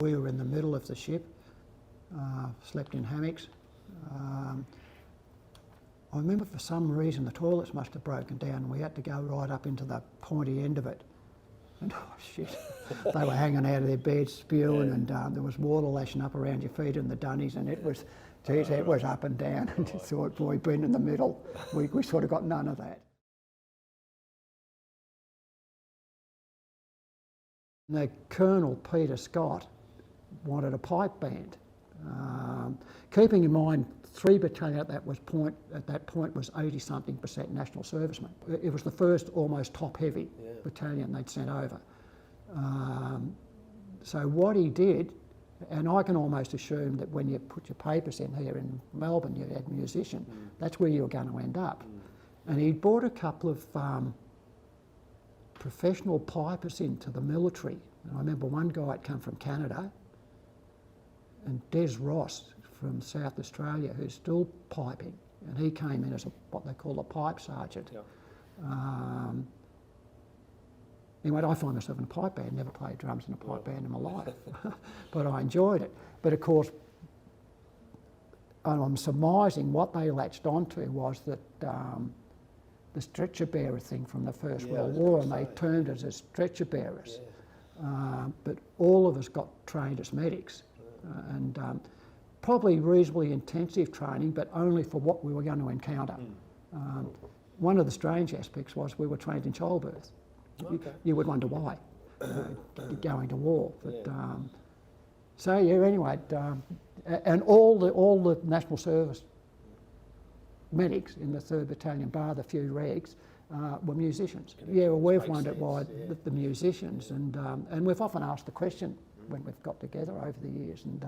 We were in the middle of the ship, slept in hammocks. I remember for some reason the toilets must have broken down and we had to go right up into the pointy end of it. And oh shit, they were hanging out of their beds spewing, and there was water lashing up around your feet in the dunnies, and it was, geez, it was up and down. And you thought, boy, being in the middle, we sort of got none of that. The Colonel Peter Scott wanted a pipe band. Keeping in mind, 3 battalion at that point was 80-something% national servicemen. It was the first almost top-heavy battalion they'd sent over. So what he did, and I can almost assume that when you put your papers in here in Melbourne, you had musician, that's where you were going to end up. And he brought a couple of professional pipers into the military. And I remember one guy had come from Canada, and Des Ross from South Australia, who's still piping, and he came in as what they call a pipe sergeant. Anyway, I find myself in a pipe band, never played drums in a pipe band in my life, but I enjoyed it. But of course, I'm surmising what they latched onto was that the stretcher bearer thing from the First World War, and they termed it as stretcher bearers. But all of us got trained as medics, and probably reasonably intensive training, but only for what we were going to encounter. One of the strange aspects was we were trained in childbirth. You would wonder why, going to war. But, so yeah, anyway, and all the National Service medics in the 3rd Battalion, bar the few regs, were musicians. Yeah, well, we've wondered why the musicians, and we've often asked the question when we've got together over the years, and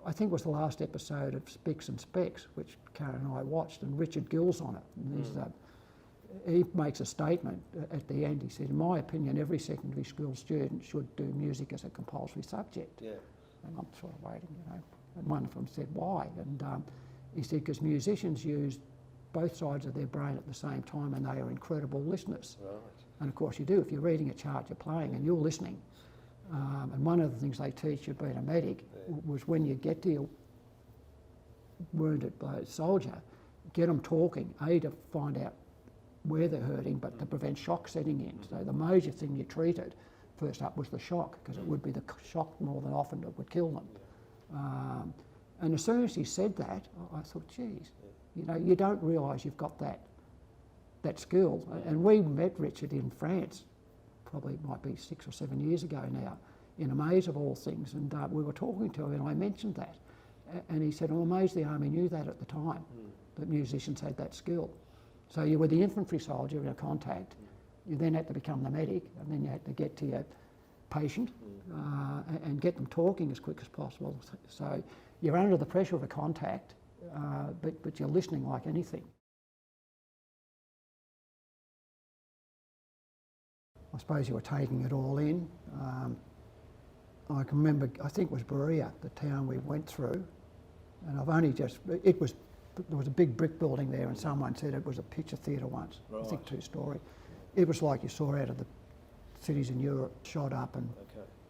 I think it was the last episode of Spicks and Specks, which Karen and I watched, and Richard Gill's on it. And he makes a statement at the end. He said, in my opinion, every secondary school student should do music as a compulsory subject. And I'm sort of waiting, you know. And one of them said, why? And he said, because musicians use both sides of their brain at the same time, and they are incredible listeners. And of course you do. If you're reading a chart, you're playing and you're listening. And one of the things they teach you being a medic was when you get to your wounded soldier, get them talking, to find out where they're hurting, but to prevent shock setting in. So the major thing you treated first up was the shock, because it would be the shock more than often that would kill them. And as soon as he said that, I thought, geez, you know, you don't realise you've got that skill. And we met Richard in France, probably might be 6 or 7 years ago now, in a maze of all things, and we were talking to him, and I mentioned that. And he said, I'm amazed the Army knew that at the time, that musicians had that skill. So you were the infantry soldier in a contact, you then had to become the medic, and then you had to get to your patient and get them talking as quick as possible. So you're under the pressure of a contact, but you're listening like anything. I suppose you were taking it all in. I can remember, I think it was Baria, the town we went through, and I've only just, there was a big brick building there, and someone said it was a picture theatre once, I think 2-storey. It was like you saw out of the cities in Europe, shot up and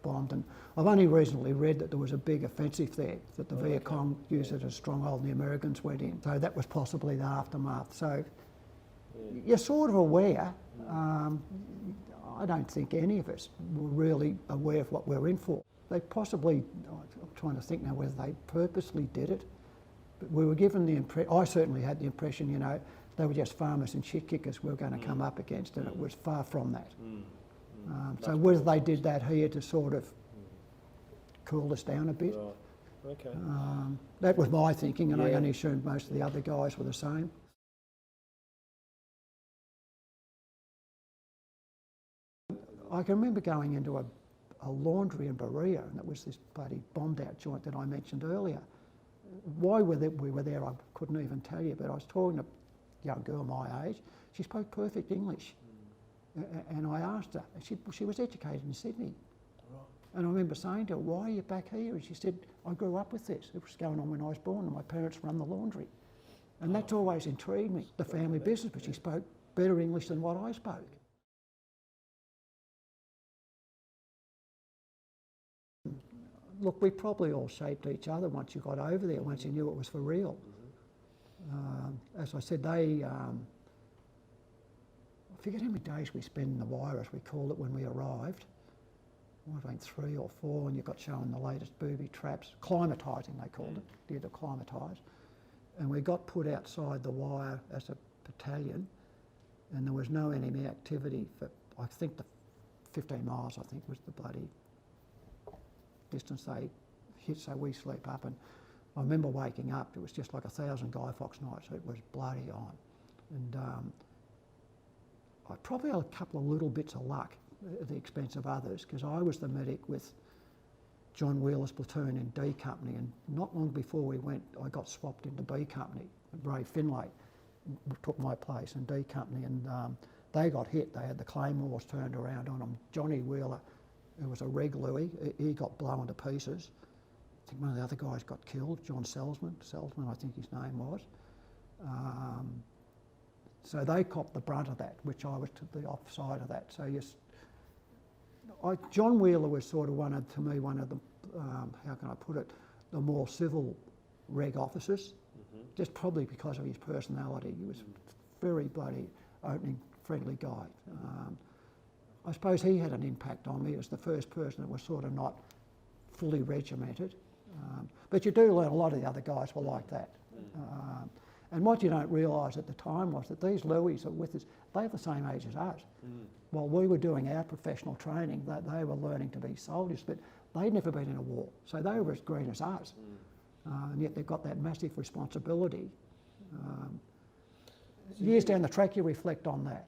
bombed. And I've only recently read that there was a big offensive there, that the Viet Cong used it as a stronghold and the Americans went in. So that was possibly the aftermath. So you're sort of aware. I don't think any of us were really aware of what we were in for. They possibly, I'm trying to think now whether they purposely did it, but we were given the impression, I certainly had the impression, you know, they were just farmers and shit kickers we were going to come up against, and it was far from that. So whether they did that here to sort of cool us down a bit, that was my thinking, and I only assumed most of the other guys were the same. I can remember going into a laundry in Baria, and it was this bloody bombed out joint that I mentioned earlier. Why we were there, I couldn't even tell you, but I was talking to a young girl my age. She spoke perfect English. And I asked her, she was educated in Sydney. And I remember saying to her, why are you back here? And she said, I grew up with this. It was going on when I was born, and my parents run the laundry. And that's always intrigued me, the family business, but she spoke better English than what I spoke. look, we probably all shaped each other once you got over there, once you knew it was for real. As I said, I forget how many days we spent in the wire, as we called it, when we arrived. Might have been 3 or 4, and you got showing the latest booby traps. Acclimatizing, they called it. You had to acclimatise. And we got put outside the wire as a battalion, and there was no enemy activity for, I think, the 15 miles, I think, was the bloody distance they hit, so we sleep up. And I remember waking up, it was just like 1,000 Guy Fawkes nights, it was bloody on. And I probably had a couple of little bits of luck at the expense of others, because I was the medic with John Wheeler's platoon in D Company, and not long before we went, I got swapped into B Company. Ray Finlay took my place in D Company, and they got hit. They had the claymores turned around on them. Johnny Wheeler, who was a reg Louis, he got blown to pieces. I think one of the other guys got killed, John Selsman, I think his name was. So they copped the brunt of that, which I was to the offside of that. So yes, John Wheeler was sort of one of the, how can I put it, the more civil reg officers, just probably because of his personality. He was very bloody opening, friendly guy. I suppose he had an impact on me as the first person that was sort of not fully regimented. But you do learn a lot of the other guys were like that. And what you don't realise at the time was that these Louis that were with us, they were the same age as us. While we were doing our professional training, they were learning to be soldiers, but they'd never been in a war, so they were as green as us. And yet they've got that massive responsibility. Years down the track, you reflect on that.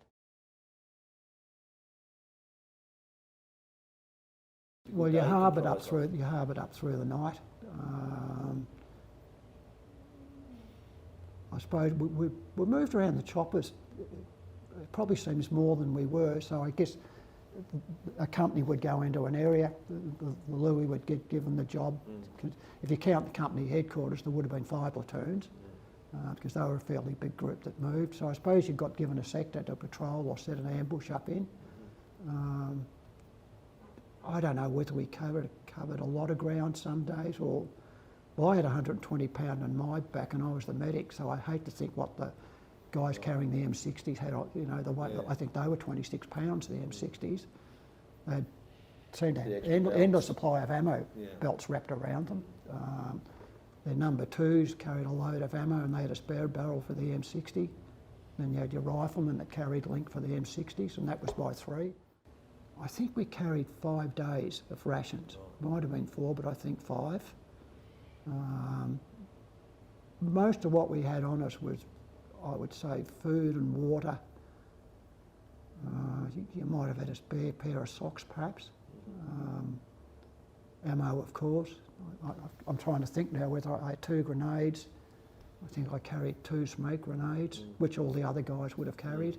Well, you harboured up through the night. I suppose we moved around the choppers. It probably seems more than we were, so I guess a company would go into an area, the Louis would get given the job. If you count the company headquarters, there would have been 5 platoons, because they were a fairly big group that moved. So I suppose you got given a sector to patrol or set an ambush up in. I don't know whether we covered a lot of ground some days, or well, I had 120 pound on my back and I was the medic, so I hate to think what the guys carrying the M60s had, you know, the weight. I think they were 26 pounds, the M60s. They had seemed to have endless supply of ammo belts wrapped around them. Their number 2s carried a load of ammo and they had a spare barrel for the M60. Then you had your riflemen that carried link for the M60s, and that was by 3. I think we carried 5 days of rations. Might have been 4, but I think 5. Most of what we had on us was, I would say, food and water. You might have had a spare pair of socks, perhaps. Ammo, of course. I'm trying to think now whether I had 2 grenades. I think I carried 2 smoke grenades, which all the other guys would have carried.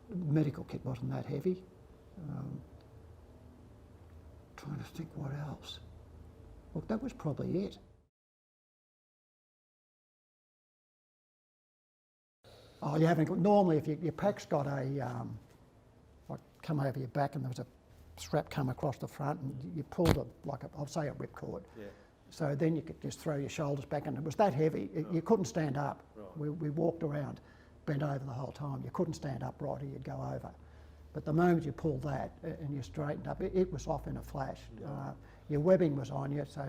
Medical kit wasn't that heavy. Trying to think what else. Look, that was probably it. Oh, you haven't. Normally, if your pack's got a like come over your back, and there was a strap come across the front, and you pulled I'll say a whipcord. Yeah. So then you could just throw your shoulders back, and it was that heavy, you couldn't stand up. Right. We walked around, bent over the whole time. You couldn't stand upright or you'd go over. But the moment you pulled that and you straightened up, it was off in a flash. Your webbing was on you, so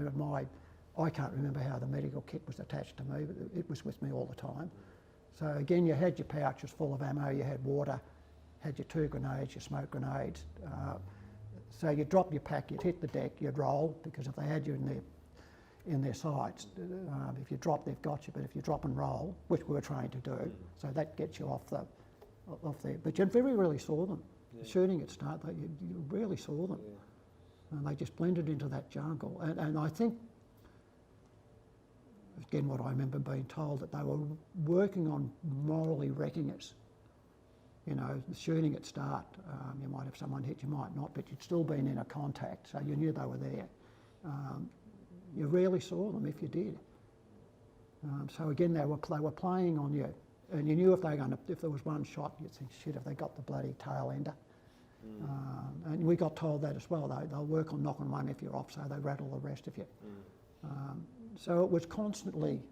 I can't remember how the medical kit was attached to me, but it was with me all the time. So again, you had your pouches full of ammo, you had water, had your 2 grenades, your smoke grenades. So you'd drop your pack, you'd hit the deck, you'd roll, because if they had you in their sights, if you drop, they've got you, but if you drop and roll, which we were trained to do, so that gets you off there. But you very rarely saw them. Yeah. Shooting at start, you rarely saw them. Yeah. And they just blended into that jungle. And I think, again, what I remember being told, that they were working on morally wrecking us. You know, shooting at start, you might have someone hit, you might not, but you'd still been in a contact, so you knew they were there. You rarely saw them if you did. So again, they were playing on you, and you knew if there was one shot, you'd think, shit, if they got the bloody tail ender. And we got told that as well. They'll work on knocking one if you're off, so they rattle the rest of you. So it was constantly,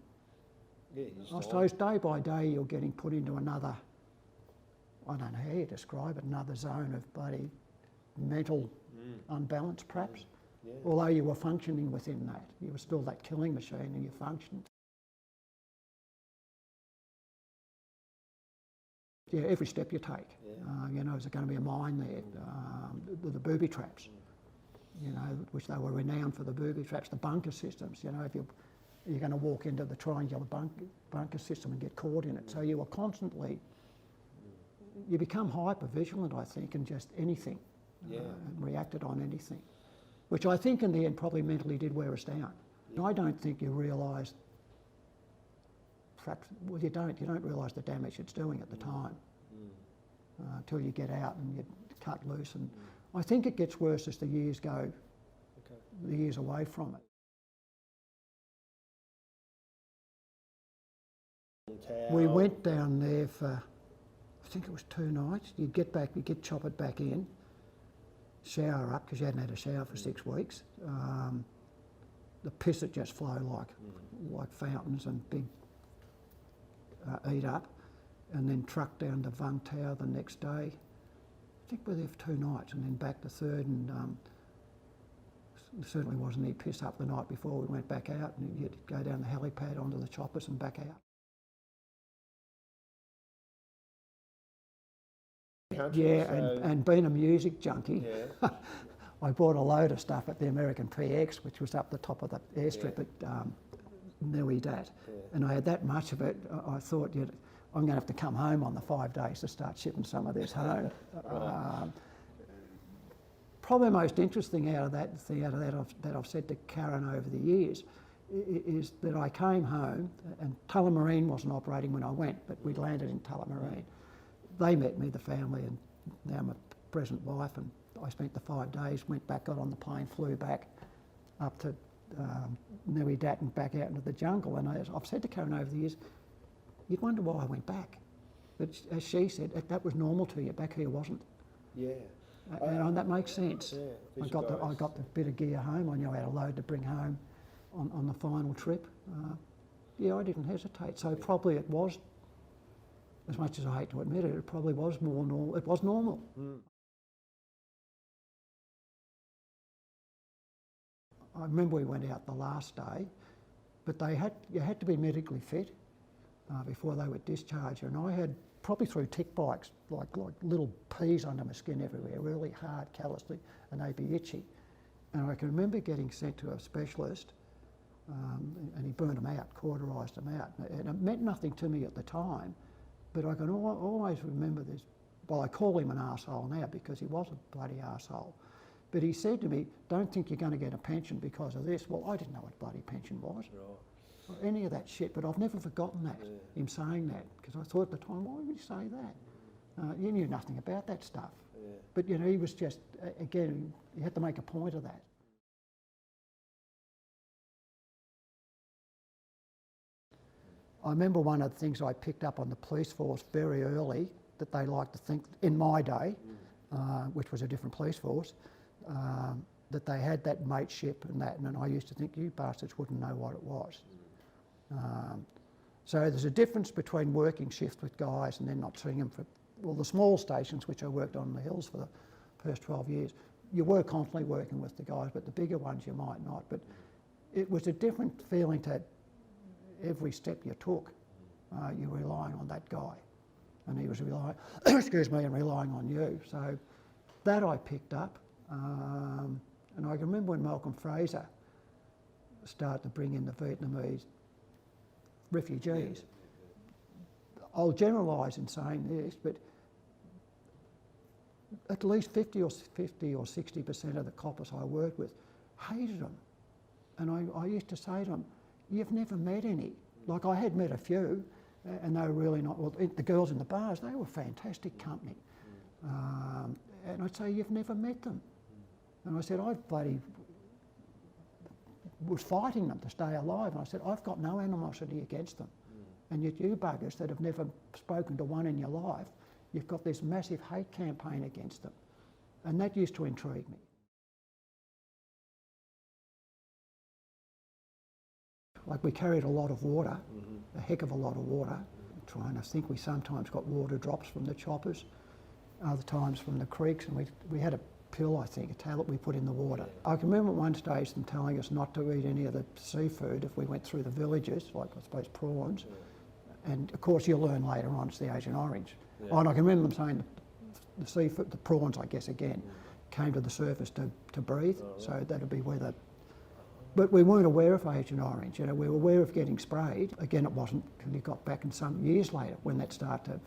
I suppose day by day you're getting put into another, I don't know how you describe it, another zone of bloody mental unbalance perhaps. Although you were functioning within that. You were still that killing machine and you functioned. Yeah, every step you take. You know, is there going to be a mine there? The booby traps, you know, which they were renowned for, the booby traps, the bunker systems. You know, if you're going to walk into the triangular bunker system and get caught in it. So you were constantly, you become hyper vigilant, I think, and just anything, and reacted on anything, which I think in the end probably mentally did wear us down. And I don't think you realise, perhaps, well, you don't realise the damage it's doing at the time until you get out and you cut loose. And I think it gets worse as the years go, the years away from it. We went down there for, I think it was 2 nights. You'd get back, you'd get choppered back in, shower up because you hadn't had a shower for 6 weeks. The piss would just flow like fountains and big eat up, and then truck down to Vung Tau the next day. I think we were there for 2 nights and then back the third, and there certainly wasn't any piss up the night before we went back out, and you'd go down the helipad onto the choppers and back out. And being a music junkie, I bought a load of stuff at the American PX, which was up the top of the airstrip at Vietnamese, and I had that much of it. I thought, I'm going to have to come home on the 5 days to start shipping some of this home. Probably the most interesting out of that that I've said to Karen over the years is that I came home, and Tullamarine wasn't operating when I went, but we'd landed in Tullamarine. They met me, the family, and now my present wife, and I spent the 5 days, went back, got on the plane, flew back up to Nui Dat and back out into the jungle. And I've said to Karen over the years, you'd wonder why I went back. But as she said, that was normal to you, back here wasn't. And that makes sense. I got the bit of gear home, I knew I had a load to bring home on the final trip. I didn't hesitate. So probably it was, as much as I hate to admit it, it probably was more normal. It was normal. I remember we went out the last day, but you had to be medically fit before they would discharge you. And I had, probably through tick bites, like little peas under my skin everywhere, really hard, callously, and they'd be itchy. And I can remember getting sent to a specialist, and he burned them out, cauterised them out. And it meant nothing to me at the time, but I can always remember this. Well, I call him an arsehole now because he was a bloody arsehole. But he said to me, don't think you're going to get a pension because of this. Well, I didn't know what bloody pension was. Or any of that shit, but I've never forgotten that, him saying that, because I thought at the time, why would he say that? You knew nothing about that stuff. But, he was just, again, you had to make a point of that. I remember one of the things I picked up on the police force very early, that they liked to think, in my day, which was a different police force, that they had that mateship and that, and I used to think, you bastards wouldn't know what it was. So there's a difference between working shift with guys and then not seeing them for, well, the small stations, which I worked on in the hills for the first 12 years, you were constantly working with the guys, but the bigger ones you might not. But it was a different feeling to every step you took, you were relying on that guy, and he was relying, and relying on you. So that I picked up, and I can remember when Malcolm Fraser started to bring in the Vietnamese refugees. I'll generalise in saying this, but at least 50 or 60% of the coppers I worked with hated them. And I used to say to them, you've never met any. Like, I had met a few, and they were really not, well, the girls in the bars, they were fantastic company. And I'd say, you've never met them. And I said, I bloody was fighting them to stay alive. And I said, I've got no animosity against them. And yet you buggers that have never spoken to one in your life, you've got this massive hate campaign against them. And that used to intrigue me. Like, we carried a lot of water, a heck of a lot of water. I'm trying to think, we sometimes got water drops from the choppers, other times from the creeks, and we had a pill, I think, a tablet we put in the water. I can remember at one stage them telling us not to eat any of the seafood if we went through the villages, like I suppose prawns. And of course you'll learn later on it's the Agent Orange. Oh, and I can remember them saying the seafood, the prawns I guess again, came to the surface to breathe, so that'd be where the... But we weren't aware of Agent Orange, you know, we were aware of getting sprayed. Again, it wasn't until you got back in some years later when that started to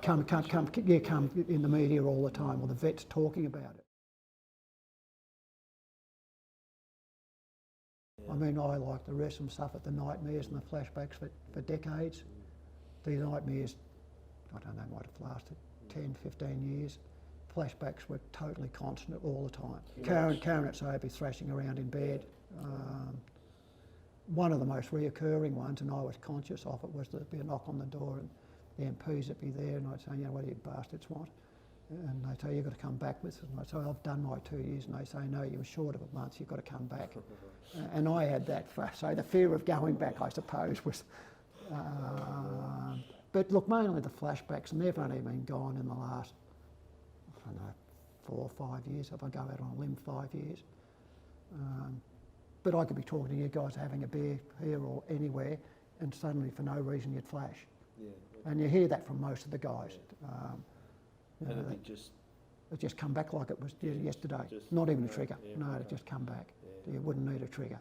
come in the media all the time, or the vets talking about it. I mean, I, like the rest of them, suffered the nightmares and the flashbacks for decades. These nightmares, I don't know, might have lasted 10, 15 years. Flashbacks were totally constant all the time. Karen at Sobe thrashing around in bed. One of the most reoccurring ones, and I was conscious of it, was there'd be a knock on the door and the MPs would be there, and I'd say, you know, what do you bastards want? And they'd say, you've got to come back with us. And I'd say, I've done my 2 years. And they say, no, you were short of a month, you've got to come back. And I had that, so the fear of going back, I suppose, was... but look, mainly the flashbacks, and they've only been gone in the last, I don't know, 4 or 5 years, if I go out on a limb, 5 years. But I could be talking to you guys having a beer here or anywhere, and suddenly for no reason you'd flash. Yeah, okay. And you hear that from most of the guys. Yeah. It just come back like it was yesterday. Not even a trigger. Yeah, no, it just come back. Yeah. You wouldn't need a trigger.